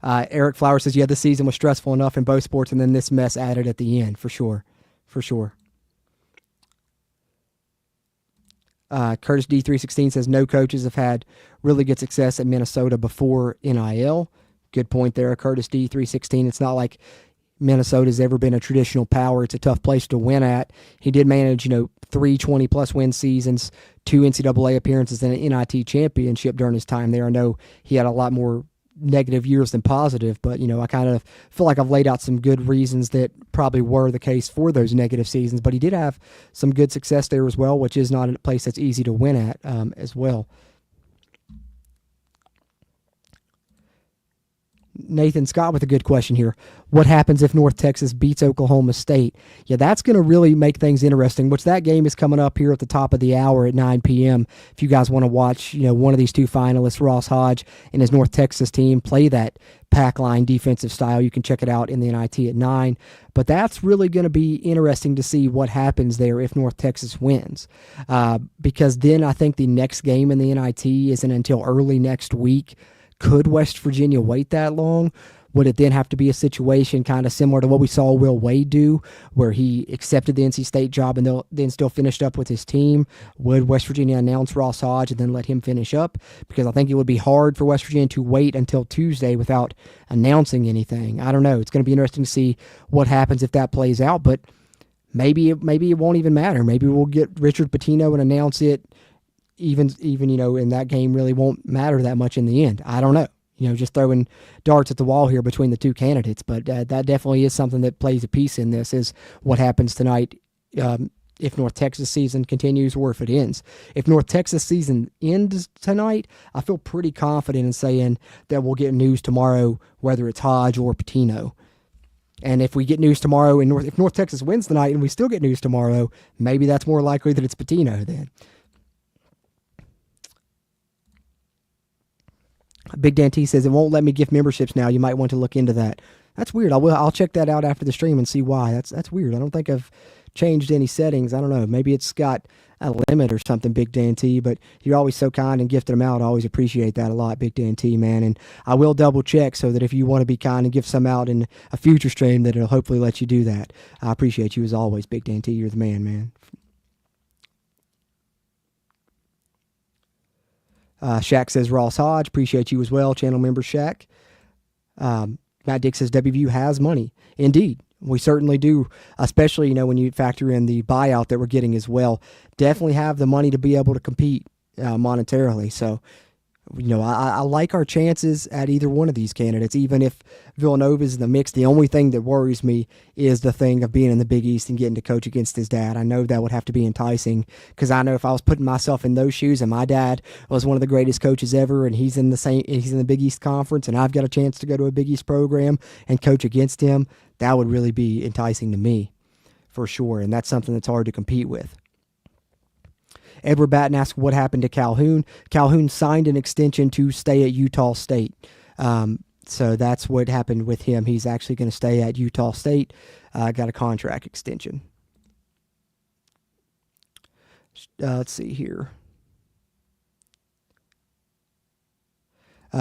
Eric Flowers says, yeah, this season was stressful enough in both sports, and then this mess added at the end, for sure. For sure. Curtis D316 says no coaches have had really good success at Minnesota before NIL. Good point there, Curtis D316. It's not like Minnesota's ever been a traditional power. It's a tough place to win at. He did manage, 3 20-plus win seasons, 2 NCAA appearances, and an NIT championship during his time there. I know he had a lot more negative years than positive, but I kind of feel like I've laid out some good reasons that probably were the case for those negative seasons, but he did have some good success there as well, which is not a place that's easy to win at as well. Nathan Scott with a good question here. What happens if North Texas beats Oklahoma State? Yeah, that's going to really make things interesting, which that game is coming up here at the top of the hour at 9 p.m. If you guys want to watch, one of these two finalists, Ross Hodge and his North Texas team, play that pack line defensive style, you can check it out in the NIT at 9. But that's really going to be interesting to see what happens there if North Texas wins. Because then I think the next game in the NIT isn't until early next week. Could West Virginia wait that long? Would it then have to be a situation kind of similar to what we saw Will Wade do, where he accepted the NC State job and then still finished up with his team? Would West Virginia announce Ross Hodge and then let him finish up? Because I think it would be hard for West Virginia to wait until Tuesday without announcing anything. I don't know. It's going to be interesting to see what happens if that plays out, but maybe it won't even matter. Maybe we'll get Richard Pitino and announce it even and that game really won't matter that much in the end. I don't know. Just throwing darts at the wall here between the two candidates, but that definitely is something that plays a piece in this, is what happens tonight if North Texas season continues or if it ends. If North Texas season ends tonight, I feel pretty confident in saying that we'll get news tomorrow, whether it's Hodge or Pitino. And if we get news tomorrow, if North Texas wins tonight and we still get news tomorrow, maybe that's more likely that it's Pitino then. Big Dan T says it won't let me gift memberships now. You might want to look into that. That's weird. I'll check that out after the stream and see why. That's weird. I don't think I've changed any settings. I don't know. Maybe it's got a limit or something, Big Dan T, but you're always so kind and gifted them out. I always appreciate that a lot, Big Dan T, man. And I will double check so that if you want to be kind and give some out in a future stream, that it'll hopefully let you do that. I appreciate you as always, Big Dan T. You're the man. Shaq says Ross Hodge, appreciate you as well, channel member Shaq. Matt Dick says WVU has money. Indeed, we certainly do, especially, when you factor in the buyout that we're getting as well. Definitely have the money to be able to compete monetarily. So, I like our chances at either one of these candidates, even if Villanova's in the mix. The only thing that worries me is the thing of being in the Big East and getting to coach against his dad. I know that would have to be enticing, because I know if I was putting myself in those shoes and my dad was one of the greatest coaches ever and he's in the Big East Conference and I've got a chance to go to a Big East program and coach against him, that would really be enticing to me for sure. And that's something that's hard to compete with. Edward Batten asked what happened to Calhoun. Calhoun signed an extension to stay at Utah State. So that's what happened with him. He's actually going to stay at Utah State. Got a contract extension. Let's see here.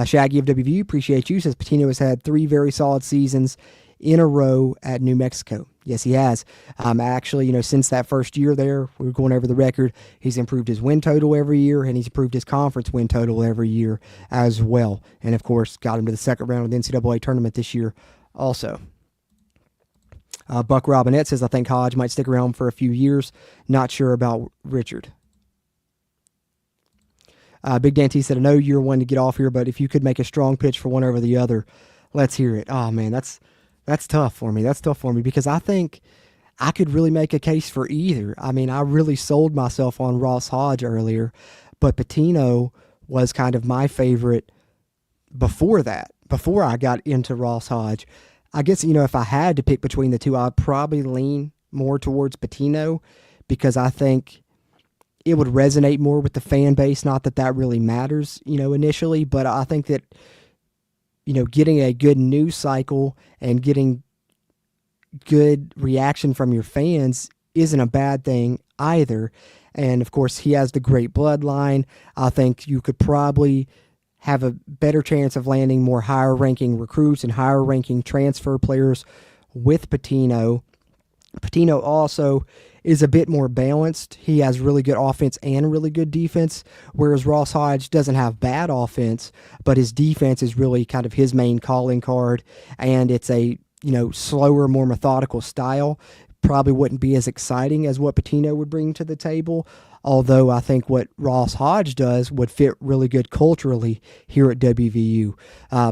Shaggy of WVU, appreciate you. Says Pitino has had 3 very solid seasons in a row at New Mexico. Yes, he has. Actually, since that first year there, we were going over the record, he's improved his win total every year, and he's improved his conference win total every year as well. And, of course, got him to the second round of the NCAA tournament this year also. Buck Robinette says, I think Hodge might stick around for a few years. Not sure about Richard. Big Dan T said, I know you're one to get off here, but if you could make a strong pitch for one over the other, let's hear it. Oh, man, that's tough for me. That's tough for me because I think I could really make a case for either. I mean, I really sold myself on Ross Hodge earlier, but Pitino was kind of my favorite before that, before I got into Ross Hodge. I guess, if I had to pick between the two, I'd probably lean more towards Pitino because I think it would resonate more with the fan base. Not that that really matters, initially, but I think that getting a good news cycle and getting good reaction from your fans isn't a bad thing either. And of course, he has the great bloodline. I think you could probably have a better chance of landing more higher ranking recruits and higher ranking transfer players with Pitino. Pitino also is a bit more balanced. He has really good offense and really good defense, whereas Ross Hodge doesn't have bad offense, but his defense is really kind of his main calling card, and it's a slower, more methodical style. Probably wouldn't be as exciting as what Pitino would bring to the table, although I think what Ross Hodge does would fit really good culturally here at WVU.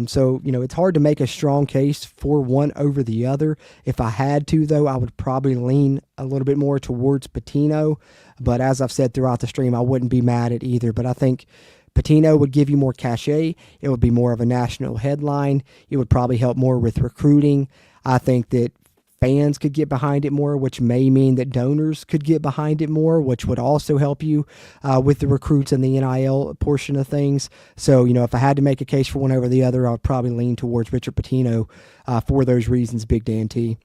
So, it's hard to make a strong case for one over the other. If I had to, though, I would probably lean a little bit more towards Pitino. But as I've said throughout the stream, I wouldn't be mad at either. But I think Pitino would give you more cachet. It would be more of a national headline. It would probably help more with recruiting. I think that fans could get behind it more, which may mean that donors could get behind it more, which would also help you with the recruits and the NIL portion of things. So, if I had to make a case for one over the other, I would probably lean towards Richard Pitino for those reasons, Big Dan T.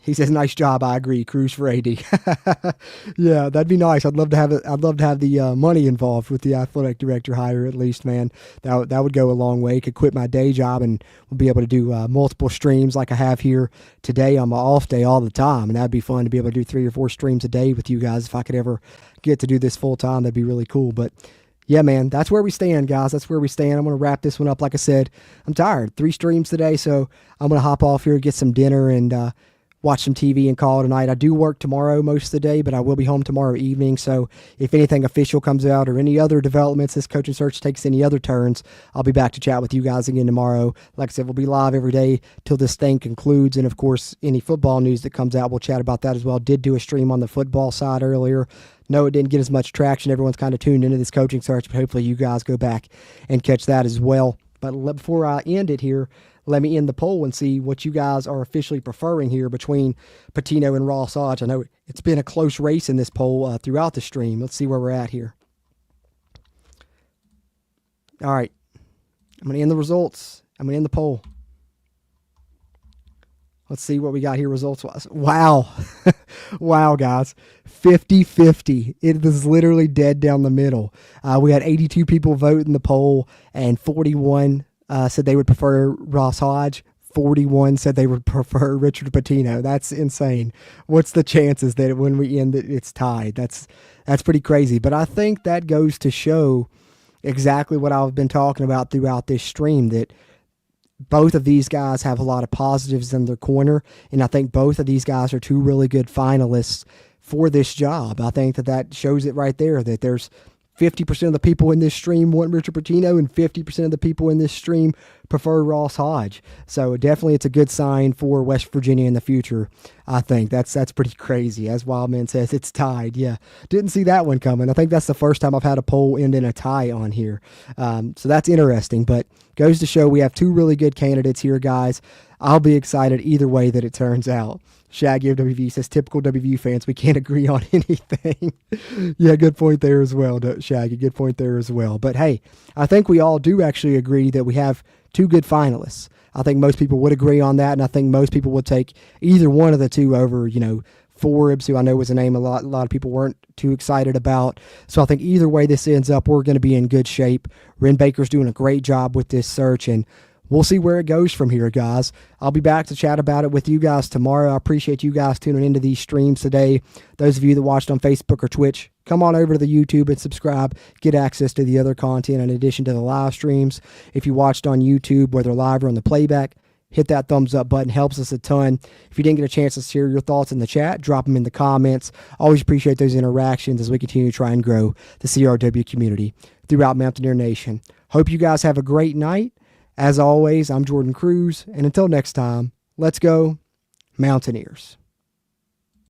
He says, "Nice job. I agree. Cruz for AD." Yeah, that'd be nice. I'd love to have it. I'd love to have the money involved with the athletic director hire at least, man. That would go a long way. Could quit my day job and we'll be able to do multiple streams like I have here today on my off day all the time, and that'd be fun to be able to do 3 or 4 streams a day with you guys. If I could ever get to do this full time, that'd be really cool. But yeah, man, that's where we stand, guys. That's where we stand. I'm going to wrap this one up. Like I said, I'm tired. 3 streams today, so I'm going to hop off here, get some dinner, and watch some TV and call it a night. I do work tomorrow most of the day, but I will be home tomorrow evening. So if anything official comes out or any other developments, this coaching search takes any other turns, I'll be back to chat with you guys again tomorrow. Like I said, we'll be live every day till this thing concludes. And of course, any football news that comes out, we'll chat about that as well. Did do a stream on the football side earlier. No, it didn't get as much traction. Everyone's kind of tuned into this coaching search, but hopefully you guys go back and catch that as well. But before I end it here, let me end the poll and see what you guys are officially preferring here between Pitino and Ross Hodge. I know it's been a close race in this poll throughout the stream. Let's see where we're at here. All right. I'm going to end the results. I'm going to end the poll. Let's see what we got here results-wise. Wow. Wow, guys. 50-50. It is literally dead down the middle. We had 82 people vote in the poll, and 41 said they would prefer Ross Hodge. 41 said they would prefer Richard Pitino. That's insane. What's the chances that when we end it, it's tied? That's pretty crazy. But I think that goes to show exactly what I've been talking about throughout this stream, that both of these guys have a lot of positives in their corner, and I think both of these guys are two really good finalists for this job. I think that shows it right there, that there's 50% of the people in this stream want Richard Pitino, and 50% of the people in this stream prefer Ross Hodge. So definitely it's a good sign for West Virginia in the future. I think that's pretty crazy. As Wildman says, it's tied. Yeah, didn't see that one coming. I think that's the first time I've had a poll end in a tie on here. So that's interesting, but goes to show we have two really good candidates here, guys. I'll be excited either way that it turns out. Shaggy of WVU says, typical WVU fans, we can't agree on anything. Yeah, good point there as well, Shaggy. Good point there as well. But hey, I think we all do actually agree that we have two good finalists. I think most people would agree on that, and I think most people would take either one of the two over, Forbes, who I know was a name a lot of people weren't too excited about. So I think either way this ends up, we're going to be in good shape. Ren Baker's doing a great job with this search, and we'll see where it goes from here, guys. I'll be back to chat about it with you guys tomorrow. I appreciate you guys tuning into these streams today. Those of you that watched on Facebook or Twitch, come on over to the YouTube and subscribe. Get access to the other content in addition to the live streams. If you watched on YouTube, whether live or on the playback, hit that thumbs up button. Helps us a ton. If you didn't get a chance to share your thoughts in the chat, drop them in the comments. Always appreciate those interactions as we continue to try and grow the CRW community throughout Mountaineer Nation. Hope you guys have a great night. As always, I'm Jordan Cruz, and until next time, let's go Mountaineers.